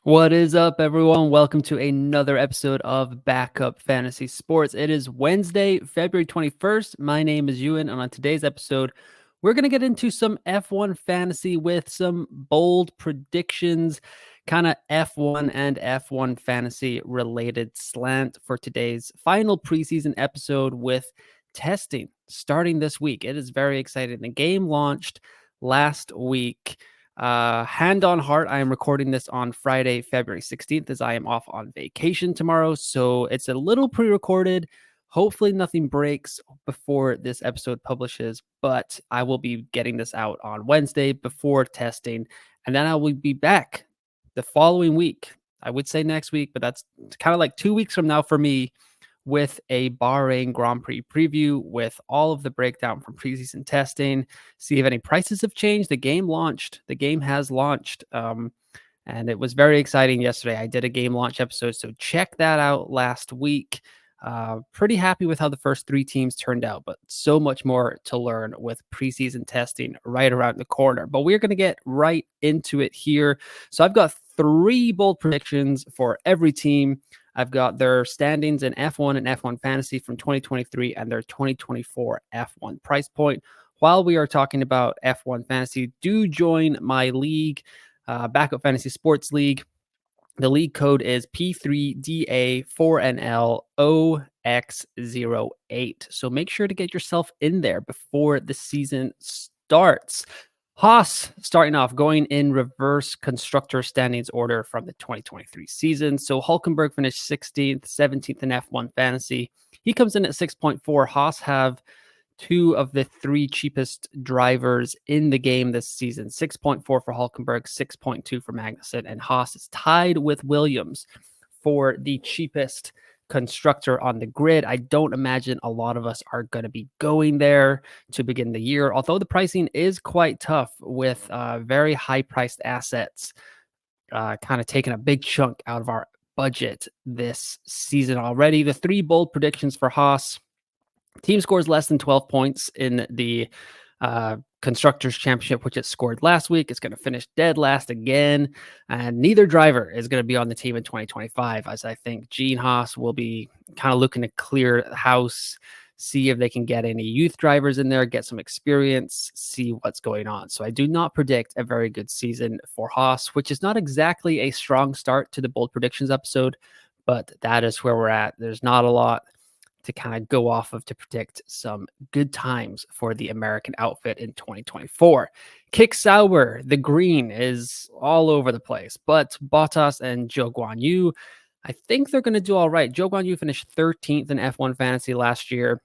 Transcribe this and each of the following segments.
What is up, everyone? Welcome to another episode of Backup Fantasy Sports. It is Wednesday, February 21st. My name is Ewan, and on today's episode, we're going to get into some F1 fantasy with some bold predictions, kind of F1 and F1 fantasy related slant for today's final preseason episode with testing starting this week. It is very exciting. The game launched last week. Hand on heart, I am recording this on Friday, February 16th, as I am off on vacation tomorrow. So it's a little pre-recorded. Hopefully nothing breaks before this episode publishes, but I will be getting this out on Wednesday before testing. And then I will be back the following week. I would say next week, but that's kind of like 2 weeks from now for me, with a Bahrain Grand Prix preview with all of the breakdown from preseason testing, see if any prices have changed. The game launched. The game has launched. And it was very exciting yesterday. I did a game launch episode, so check that out last week. Pretty happy with how the first 3 teams turned out, but so much more to learn with preseason testing right around the corner. But we're going to get right into it here. So I've got 3 bold predictions for every team. I've got their standings in F1 and F1 Fantasy from 2023 and their 2024 F1 price point. While we are talking about F1 Fantasy, do join my league, Backup Fantasy Sports League. The league code is P3DA4NLOX08. So make sure to get yourself in there before the season starts. Haas starting off, going in reverse constructor standings order from the 2023 season. So Hülkenberg finished 16th, 17th in F1 Fantasy. He comes in at 6.4. Haas have 2 of the 3 cheapest drivers in the game this season. 6.4 for Hülkenberg, 6.2 for Magnussen, and Haas is tied with Williams for the cheapest constructor on the grid. I don't imagine a lot of us are going to be going there to begin the year, although the pricing is quite tough with very high priced assets kind of taking a big chunk out of our budget this season already. The 3 bold predictions for Haas: team scores less than 12 points in the Constructors Championship, which it scored last week. It's going to finish dead last again, and neither driver is going to be on the team in 2025, as I think Gene Haas will be kind of looking to clear the house, see if they can get any youth drivers in there, get some experience, see what's going on. So I do not predict a very good season for Haas, which is not exactly a strong start to the bold predictions episode, but that is where we're at. There's not a lot to kind of go off of to predict some good times for the American outfit in 2024. Kick Sauber, the green, is all over the place, but Bottas and Zhou Guanyu, I think they're going to do all right. Zhou Guanyu finished 13th in F1 Fantasy last year.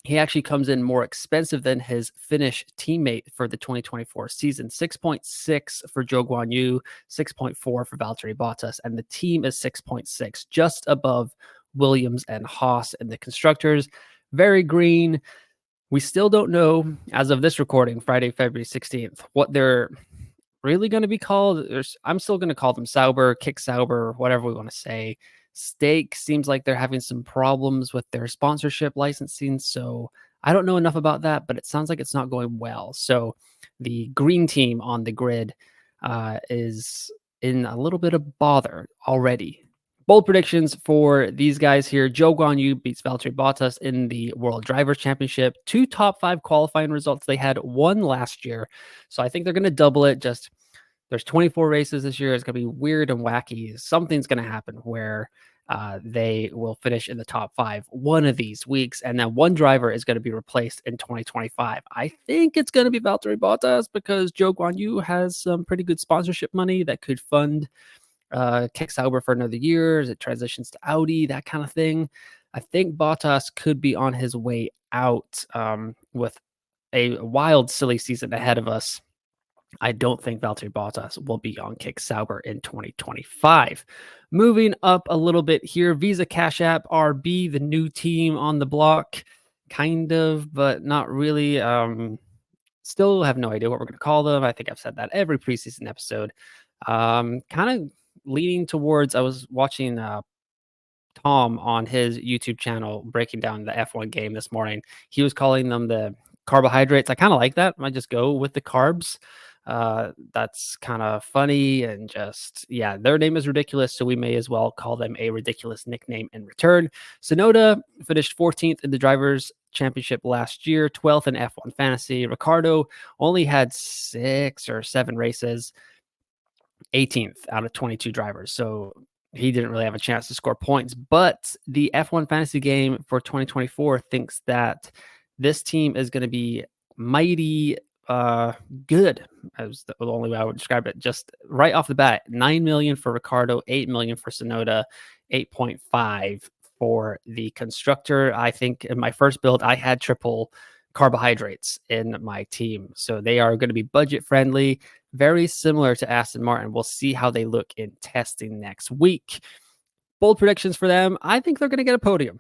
He actually comes in more expensive than his Finnish teammate for the 2024 season. 6.6 for Zhou Guanyu, 6.4 for Valtteri Bottas, and the team is 6.6, just above Williams and Haas and the constructors. Very green. We still don't know, as of this recording, Friday, February 16th, what they're really going to be called. I'm still going to call them Sauber, Kick Sauber, whatever we want to say. Stake seems like they're having some problems with their sponsorship licensing, so I don't know enough about that, but it sounds like it's not going well. So the green team on the grid is in a little bit of bother already. Bold predictions for these guys here: Zhou Guanyu beats Valtteri Bottas in the World Drivers' Championship. 2 top 5 qualifying results. They had 1 last year, so I think they're going to double it. Just there's 24 races this year. It's going to be weird and wacky. Something's going to happen where they will finish in the top 5 one of these weeks, and then 1 driver is going to be replaced in 2025. I think it's going to be Valtteri Bottas because Zhou Guanyu has some pretty good sponsorship money that could fund Kick Sauber for another year as it transitions to Audi, that kind of thing. I think Bottas could be on his way out with a wild, silly season ahead of us. I don't think Valtteri Bottas will be on Kick Sauber in 2025. Moving up a little bit here, Visa Cash App RB, the new team on the block, kind of, but not really. Still have no idea what we're going to call them. I think I've said that every preseason episode. Kind of leaning towards, I was watching Tom on his YouTube channel breaking down the F1 game this morning. He was calling them the carbohydrates. I kind of like that. I just go with the carbs. That's kind of funny and just, yeah, their name is ridiculous. So we may as well call them a ridiculous nickname in return. Tsunoda finished 14th in the Drivers' Championship last year, 12th in F1 Fantasy. Ricardo only had 6 or 7 races, 18th out of 22 drivers. So he didn't really have a chance to score points. But the F1 Fantasy game for 2024 thinks that this team is going to be mighty good, as the only way I would describe it. Just right off the bat, 9 million for Ricardo, 8 million for Tsunoda, 8.5 for the constructor. I think in my first build, I had triple carbohydrates in my team. So they are going to be budget friendly, very similar to Aston Martin. We'll see how they look in testing next week. Bold predictions for them. I think they're going to get a podium.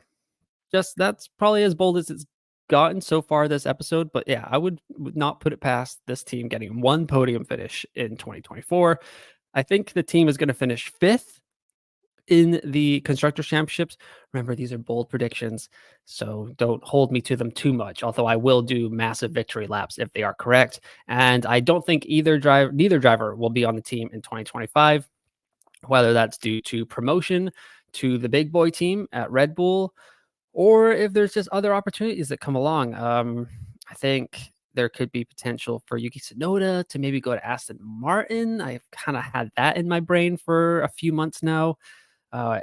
Just that's probably as bold as it's gotten so far this episode. But yeah, I would not put it past this team getting one podium finish in 2024. I think the team is going to finish 5th in the Constructors' Championships. Remember, these are bold predictions, so don't hold me to them too much, although I will do massive victory laps if they are correct. And I don't think neither driver will be on the team in 2025, whether that's due to promotion to the big boy team at Red Bull, or if there's just other opportunities that come along. I think there could be potential for Yuki Tsunoda to maybe go to Aston Martin. I've kind of had that in my brain for a few months now.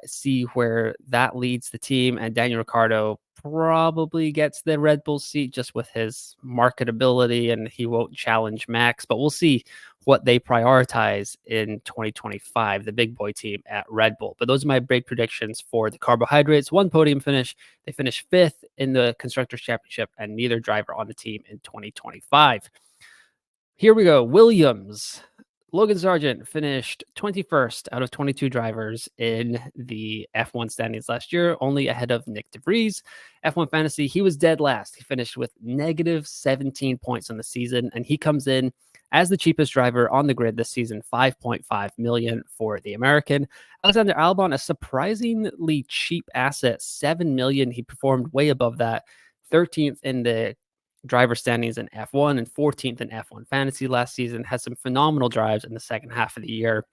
See where that leads the team. And Daniel Ricciardo probably gets the Red Bull seat just with his marketability, and he won't challenge Max, but we'll see what they prioritize in 2025, the big boy team at Red Bull. But those are my big predictions for the carbohydrates. One podium finish. They finished 5th in the Constructors' Championship, and neither driver on the team in 2025. Here we go. Williams. Logan Sargent finished 21st out of 22 drivers in the F1 standings last year, only ahead of Nick DeVries. F1 Fantasy, he was dead last. He finished with negative 17 points on the season, and he comes in as the cheapest driver on the grid this season, 5.5 million for the American. Alexander Albon, a surprisingly cheap asset, 7 million. He performed way above that, 13th in the driver standings in F1 and 14th in F1 Fantasy last season. Has some phenomenal drives in the second half of the year.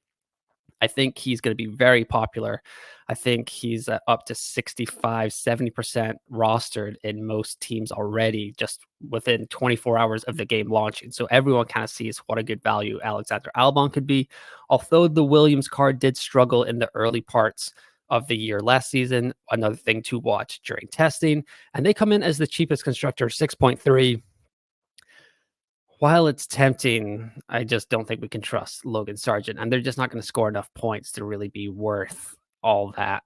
I think he's going to be very popular. I think he's up to 65, 70% rostered in most teams already, just within 24 hours of the game launching. So everyone kind of sees what a good value Alexander Albon could be. Although the Williams car did struggle in the early parts of the year last season, another thing to watch during testing. And they come in as the cheapest constructor, 6.3. While it's tempting, I just don't think we can trust Logan Sargent, and they're just not going to score enough points to really be worth all that.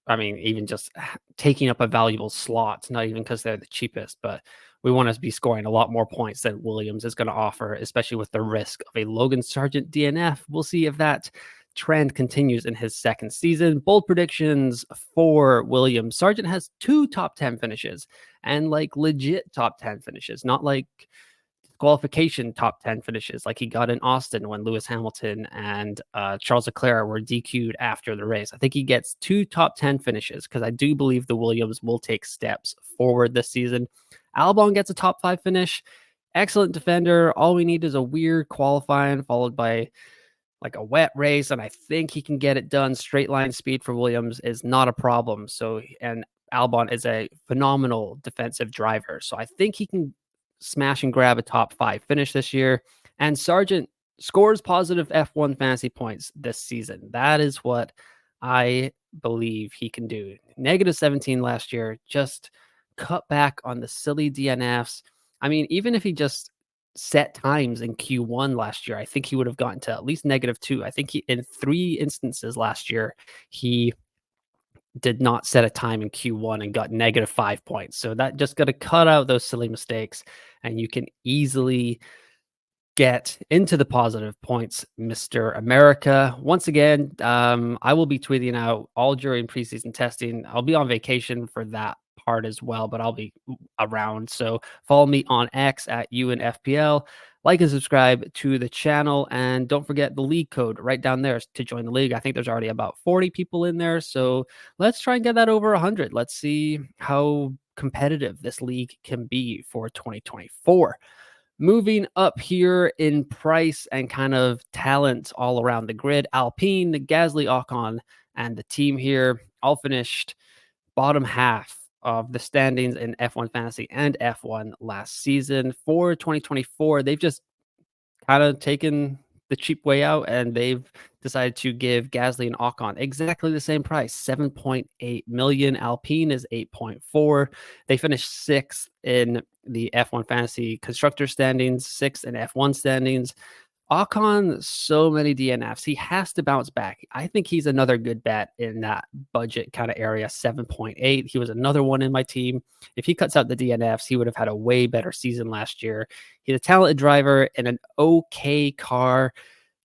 I mean, even just taking up a valuable slot, not even because they're the cheapest, but we want to be scoring a lot more points than Williams is going to offer, especially with the risk of a Logan Sargent DNF. We'll see if that trend continues in his second season. Bold predictions for Williams. Sargent has 2 top 10 finishes, and like legit top 10 finishes, not like qualification top 10 finishes like he got in Austin when Lewis Hamilton and Charles Leclerc were DQ'd after the race. I think he gets 2 top 10 finishes because I do believe the Williams will take steps forward this season. Albon gets a top 5 finish. Excellent defender. All we need is a weird qualifying followed by like a wet race, and I think he can get it done. Straight line speed for Williams is not a problem. So, and Albon is a phenomenal defensive driver. So I think he can smash and grab a top 5 finish this year. And Sargent scores positive F1 fantasy points this season. That is what I believe he can do. Negative 17 last year, just cut back on the silly DNFs. I mean, even if he just set times in Q1 last year, I think he would have gotten to at least -2. I think he, in 3 instances last year, he did not set a time in Q1 and got -5 points. So that just got to cut out those silly mistakes, and you can easily get into the positive points, Mr. America. Once again, I will be tweeting out all during preseason testing. I'll be on vacation for that part as well, but I'll be around. So follow me on X at UNFPL. like and subscribe to the channel. And don't forget the league code right down there to join the league. I think there's already about 40 people in there. So let's try and get that over 100. Let's see how competitive this league can be for 2024. Moving up here in price and kind of talent all around the grid, Alpine, Gasly, Ocon, and the team here all finished bottom half of the standings in F1 Fantasy and F1 last season. For 2024, they've just kind of taken the cheap way out, and they've decided to give Gasly and Ocon exactly the same price, 7.8 million. Alpine is 8.4. They finished sixth in the F1 Fantasy Constructor standings, sixth in F1 standings. Ocon, so many DNFs. He has to bounce back. I think he's another good bet in that budget kind of area, 7.8. He was another one in my team. If he cuts out the DNFs, he would have had a way better season last year. He's a talented driver in an okay car.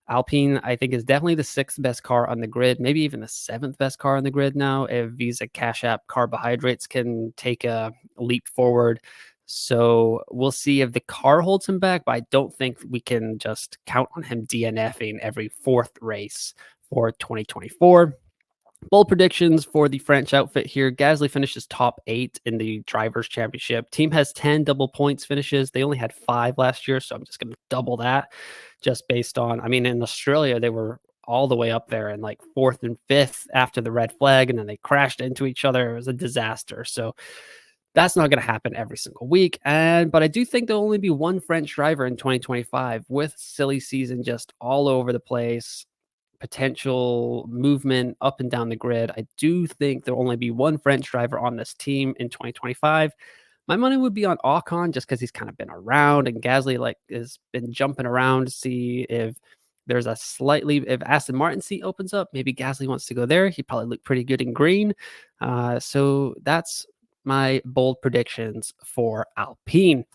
Alpine, I think, is definitely the sixth best car on the grid, maybe even the seventh best car on the grid now, if Visa Cash App Carbohydrates can take a leap forward. So we'll see if the car holds him back, but I don't think we can just count on him DNFing every fourth race for 2024. Bold predictions for the French outfit here. Gasly finishes top 8 in the Drivers' Championship. Team has 10 double points finishes. They only had 5 last year, so I'm just going to double that just based on, I mean, in Australia, they were all the way up there in like 4th and 5th after the red flag, and then they crashed into each other. It was a disaster. So that's not going to happen every single week. But I do think there'll only be one French driver in 2025 with silly season just all over the place, potential movement up and down the grid. I do think there'll only be one French driver on this team in 2025. My money would be on Ocon just because he's kind of been around, and Gasly like has been jumping around to see if there's a slightly, if Aston Martin seat opens up, maybe Gasly wants to go there. He'd probably look pretty good in green. So that's my bold predictions for Alpine.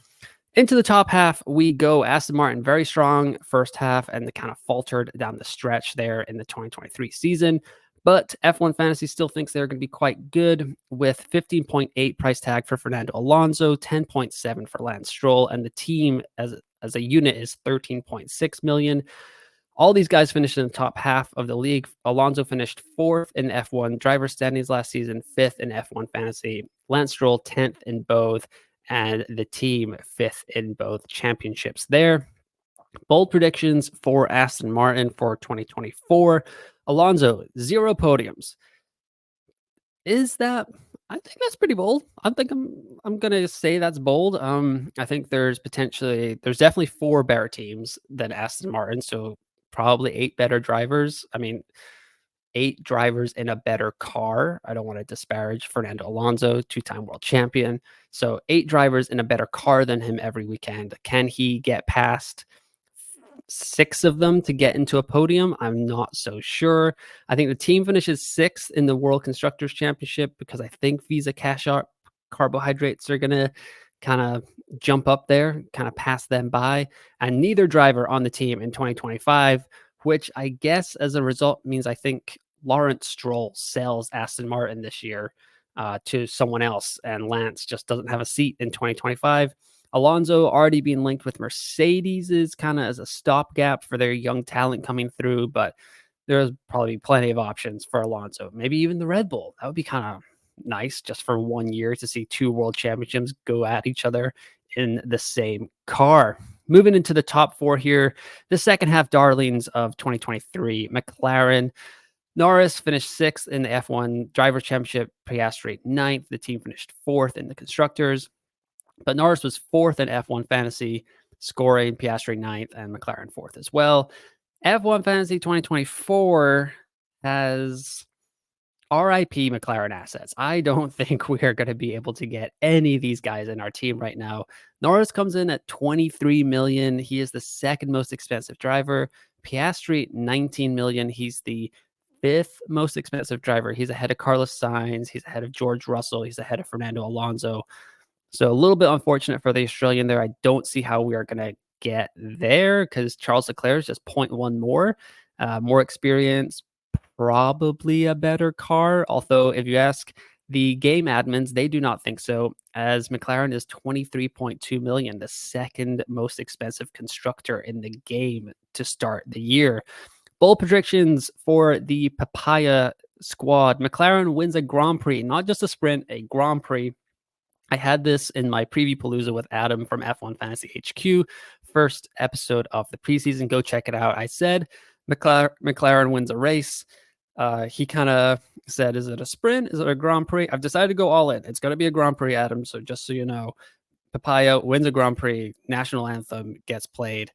Into the top half we go. Aston Martin, very strong first half, and they kind of faltered down the stretch there in the 2023 season. But F1 Fantasy still thinks they're going to be quite good, with 15.8 price tag for Fernando Alonso, 10.7 for Lance Stroll, and the team as a unit is 13.6 million. All these guys finished in the top half of the league. Alonso finished 4th in F1 driver standings last season, 5th in F1 Fantasy. Lance Stroll 10th in both, and the team 5th in both championships there. Bold predictions for Aston Martin for 2024. Alonso, 0 podiums. Is that, I think that's pretty bold. I'm gonna say that's bold. I think there's definitely 4 better teams than Aston Martin, so probably 8 better drivers. I mean, 8 drivers in a better car. I don't want to disparage Fernando Alonso, 2-time world champion. So 8 drivers in a better car than him every weekend. Can he get past 6 of them to get into a podium? I'm not so sure. I think the team finishes 6th in the World Constructors Championship because I think Visa Cash App Carbohydrates are going to kind of jump up there, kind of pass them by. And neither driver on the team in 2025, which I guess as a result means I think Lawrence Stroll sells Aston Martin this year to someone else, and Lance just doesn't have a seat in 2025. Alonso already being linked with Mercedes is kind of as a stopgap for their young talent coming through, but there's probably plenty of options for Alonso. Maybe even the Red Bull. That would be kind of nice just for 1 year to see 2 world championships go at each other in the same car. Moving into the top 4 here, the second half darlings of 2023, McLaren. Norris finished 6th in the F1 Drivers' Championship, Piastri 9th. The team finished 4th in the Constructors. But Norris was 4th in F1 Fantasy, scoring Piastri 9th and McLaren 4th as well. F1 Fantasy 2024 has RIP McLaren assets. I don't think we are going to be able to get any of these guys in our team right now. Norris comes in at 23 million. He is the second most expensive driver. Piastri, 19 million. He's the 5th most expensive driver. He's ahead of Carlos Sainz. He's ahead of George Russell. He's ahead of Fernando Alonso. So a little bit unfortunate for the Australian there. I don't see how we are going to get there because Charles Leclerc is just 0.1 more experience, probably a better car. Although if you ask The game admins, they do not think so, as McLaren is 23.2 million, the second most expensive constructor in the game to start the year. Bold predictions for the Papaya squad. McLaren wins a Grand Prix, not just a sprint, a Grand Prix. I had this in my preview palooza with Adam from F1 Fantasy HQ, first episode of the preseason. Go check it out. I said McLaren wins a race. He kind of said, is it a sprint? Is it a Grand Prix? I've decided to go all in. It's going to be a Grand Prix, Adam. So just so you know, Papaya wins a Grand Prix. National anthem gets played.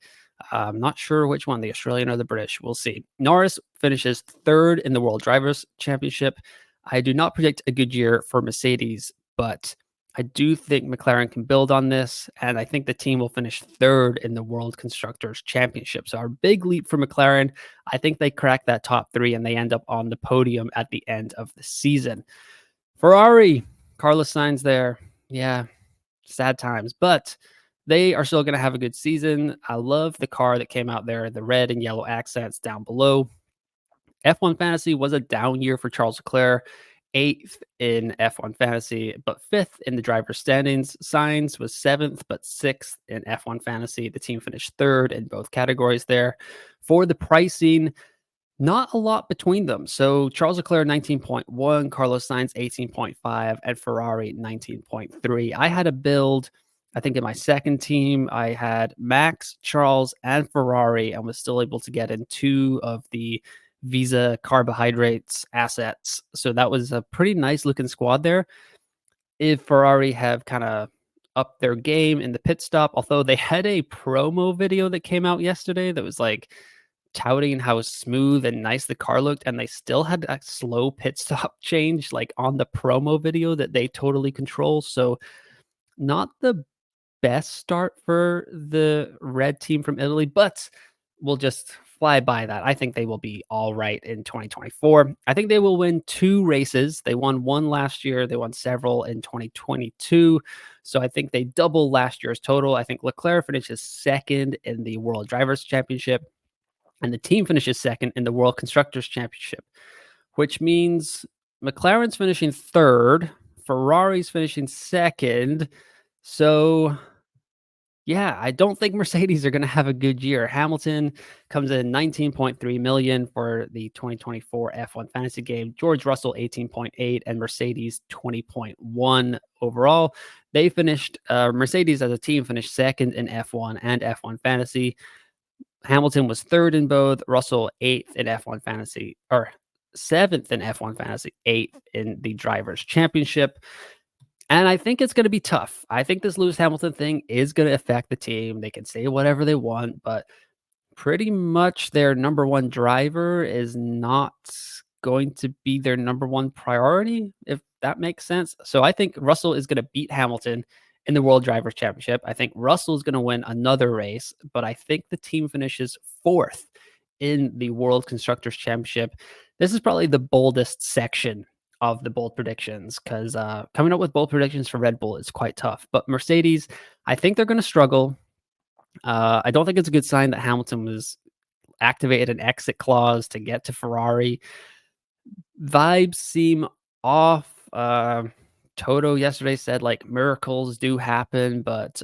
I'm not sure which one, the Australian or the British. We'll see. Norris finishes third in the World Drivers' Championship. I do not predict a good year for Mercedes, but I do think McLaren can build on this, and I think the team will finish third in the World Constructors' Championship. So our big leap for McLaren, I think they crack that top three, and they end up on the podium at the end of the season. Ferrari, Carlos Sainz there. Yeah, sad times, but they are still going to have a good season. I love the car that came out there, the red and yellow accents down below. F1 Fantasy was a down year for Charles Leclerc, 8th in F1 Fantasy, but 5th in the driver's standings. Sainz was 7th, but 6th in F1 Fantasy. The team finished 3rd in both categories there. For the pricing, not a lot between them. So Charles Leclerc 19.1, Carlos Sainz 18.5, and Ferrari 19.3. I had a build, I think in my second team, I had Max, Charles, and Ferrari, and was still able to get in 2 of the Visa carbohydrates assets. So that was a pretty nice looking squad there. If Ferrari have kind of upped their game in the pit stop, although they had a promo video that came out yesterday that was like touting how smooth and nice the car looked, and they still had a slow pit stop change like on the promo video that they totally control. So not the best start for the red team from Italy, but we'll just fly by that. I think they will be all right in 2024. I think they will win 2 races. They won 1 last year. They won several in 2022. So I think they double last year's total. I think Leclerc finishes 2nd in the World Drivers' Championship, and the team finishes 2nd in the World Constructors' Championship, which means McLaren's finishing 3rd, Ferrari's finishing 2nd. So yeah, I don't think Mercedes are going to have a good year. Hamilton comes in 19.3 million for the 2024 F1 fantasy game. George Russell 18.8 and Mercedes 20.1 overall. They finished Mercedes as a team finished 2nd in F1 and F1 fantasy. Hamilton was 3rd in both. Russell 8th in F1 fantasy, or 7th in F1 fantasy, 8th in the Drivers' Championship. And I think it's going to be tough. I think this Lewis Hamilton thing is going to affect the team. They can say whatever they want, but pretty much their number one driver is not going to be their number one priority, if that makes sense. So I think Russell is going to beat Hamilton in the World Drivers' Championship. I think Russell is going to win another race, but I think the team finishes 4th in the World Constructors' Championship. This is probably the boldest section of the bold predictions, because coming up with bold predictions for Red Bull is quite tough. But Mercedes, I think they're going to struggle. I don't think it's a good sign that Hamilton was activated an exit clause to get to Ferrari. Vibes seem off. Toto yesterday said like miracles do happen, but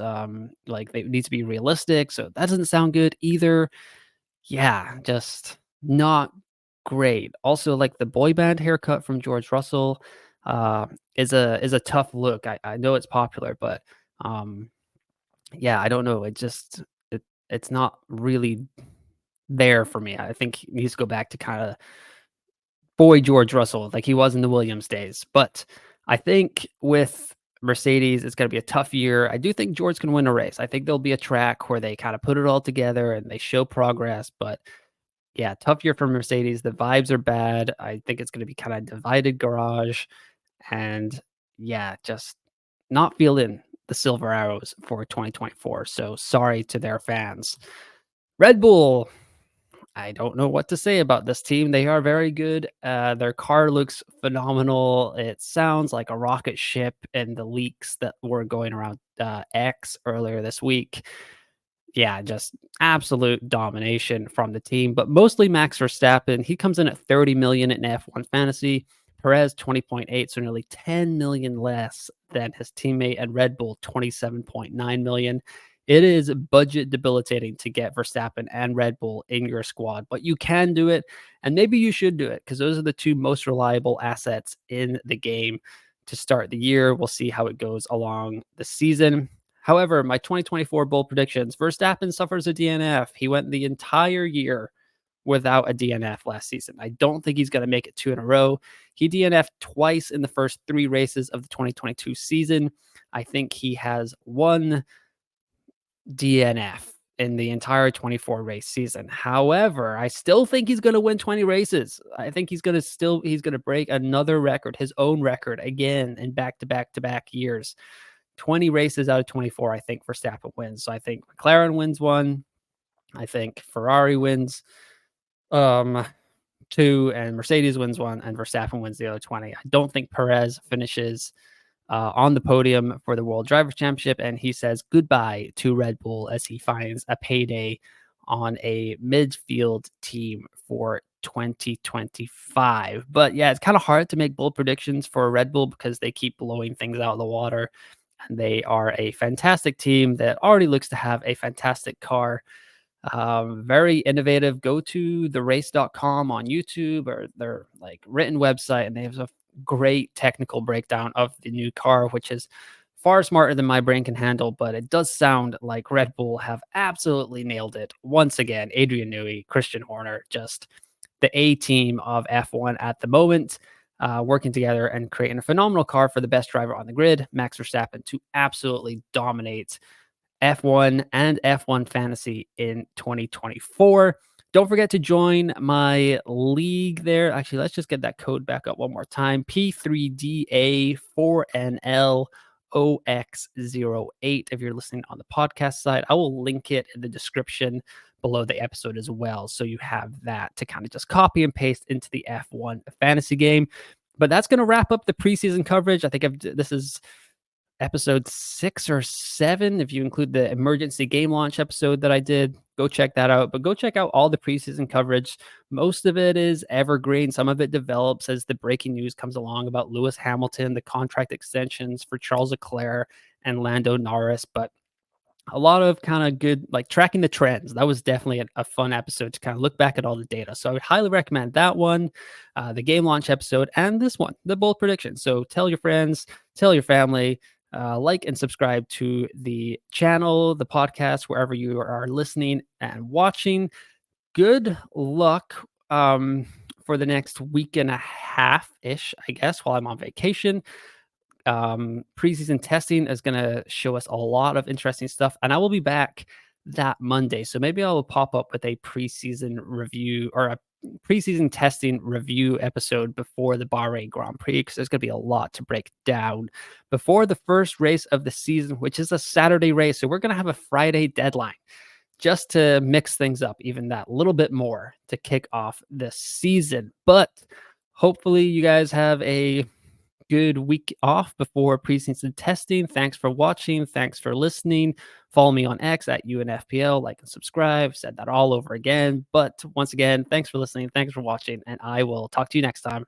like they need to be realistic. So that doesn't sound good either. Yeah, just not great. Also, like the boy band haircut from George Russell is a tough look. I know it's popular, but yeah, I don't know. It's not really there for me. I think he needs to go back to kind of boy George Russell like he was in the Williams days. But I think with Mercedes, it's going to be a tough year. I do think George can win a race. I think there'll be a track where they kind of put it all together and they show progress, but yeah, tough year for Mercedes. The vibes are bad. I think it's going to be kind of divided garage. And yeah, just not feeling the silver arrows for 2024. So sorry to their fans. Red Bull, I don't know what to say about this team. They are very good. Their car looks phenomenal. It sounds like a rocket ship, and the leaks that were going around X earlier this week, yeah, just absolute domination from the team, but mostly Max Verstappen. He comes in at 30 million in F1 fantasy. Perez 20.8, so nearly 10 million less than his teammate, and Red Bull 27.9 million. It is budget debilitating to get Verstappen and Red Bull in your squad, but you can do it, and maybe you should do it because those are the two most reliable assets in the game to start the year. We'll see how it goes along the season. However, my 2024 bold predictions: Verstappen suffers a DNF. He went the entire year without a DNF last season. I don't think he's going to make it two in a row. He DNF'd twice in the first three races of the 2022 season. I think he has one DNF in the entire 24 race season. However, I still think he's going to win 20 races. I think he's going to break another record, his own record again in back to back to back years. 20 races out of 24, I think Verstappen wins. So I think McLaren wins one. I think Ferrari wins two, and Mercedes wins one, and Verstappen wins the other 20. I don't think Perez finishes on the podium for the World Drivers' Championship, and he says goodbye to Red Bull as he finds a payday on a midfield team for 2025. But yeah, it's kind of hard to make bold predictions for Red Bull because they keep blowing things out of the water, and they are a fantastic team that already looks to have a fantastic car. Very innovative. Go to therace.com on YouTube or their like written website, and they have a great technical breakdown of the new car, which is far smarter than my brain can handle. But it does sound like Red Bull have absolutely nailed it once again. Adrian Newey, Christian Horner, just the A team of F1 at the moment, working together and creating a phenomenal car for the best driver on the grid, Max Verstappen, to absolutely dominate F1 and F1 fantasy in 2024. Don't forget to join my league there. Actually, let's just get that code back up one more time. P3DA4NLOX08. If you're listening on the podcast side, I will link it in the description below the episode as well. So you have that to kind of just copy and paste into the F1 fantasy game. But that's going to wrap up the preseason coverage. I think this is episode 6 or 7 if you include the emergency game launch episode that I did. Go check that out, but go check out all the preseason coverage. Most of it is evergreen. Some of it develops as the breaking news comes along about Lewis Hamilton, the contract extensions for Charles Leclerc and Lando Norris. But a lot of kind of good, like tracking the trends. That was definitely a fun episode to kind of look back at all the data. So I would highly recommend that one, the game launch episode, and this one, the bold prediction. So tell your friends, tell your family, like and subscribe to the channel, the podcast, wherever you are listening and watching. Good luck for the next week and a half ish, I guess, while I'm on vacation. Preseason testing is going to show us a lot of interesting stuff, and I will be back that Monday. So maybe I will pop up with a preseason review or a preseason testing review episode before the Bahrain Grand Prix, because there's going to be a lot to break down before the first race of the season, which is a Saturday race. So we're going to have a Friday deadline just to mix things up even that little bit more to kick off the season. But hopefully you guys have a good week off before preseason testing. Thanks for watching. Thanks for listening. Follow me on X at UNFPL. Like and subscribe. Said that all over again. But once again, thanks for listening. Thanks for watching. And I will talk to you next time.